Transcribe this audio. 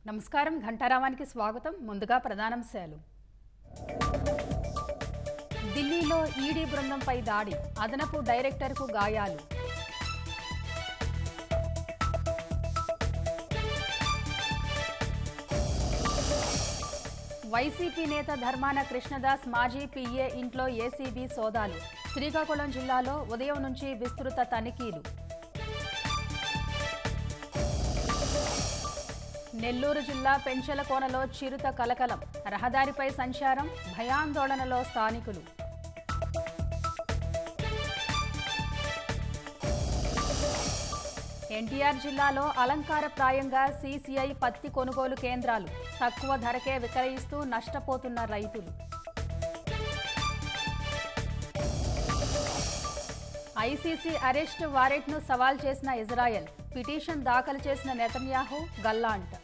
నమస్కారం ఘంటారావానికి స్వాగతం. ముందుగా ప్రధానాంశాలు. ఢిల్లీలో ఈడీ బృందంపై దాడి, అదనపు డైరెక్టర్కు గాయాలు. వైసీపీ నేత ధర్మాన కృష్ణదాస్ మాజీ పీఏ ఇంట్లో ఏసీబీ సోదాలు. శ్రీకాకుళం జిల్లాలో ఉదయం నుంచి విస్తృత తనిఖీలు. నెల్లూరు జిల్లా పెంచలకోనలో చిరుత కలకలం, రహదారిపై సంచారం, భయాందోళనలో స్థానికులు. ఎన్టీఆర్ జిల్లాలో అలంకారప్రాయంగా సీసీఐ పత్తి కొనుగోలు కేంద్రాలు, తక్కువ ధరకే విక్రయిస్తూ నష్టపోతున్న రైతులు. ఐసీసీ అరెస్ట్ వారెంట్ను సవాల్ చేసిన ఇజ్రాయెల్, పిటిషన్ దాఖలు చేసిన నెతన్యాహు గల్లాంట్.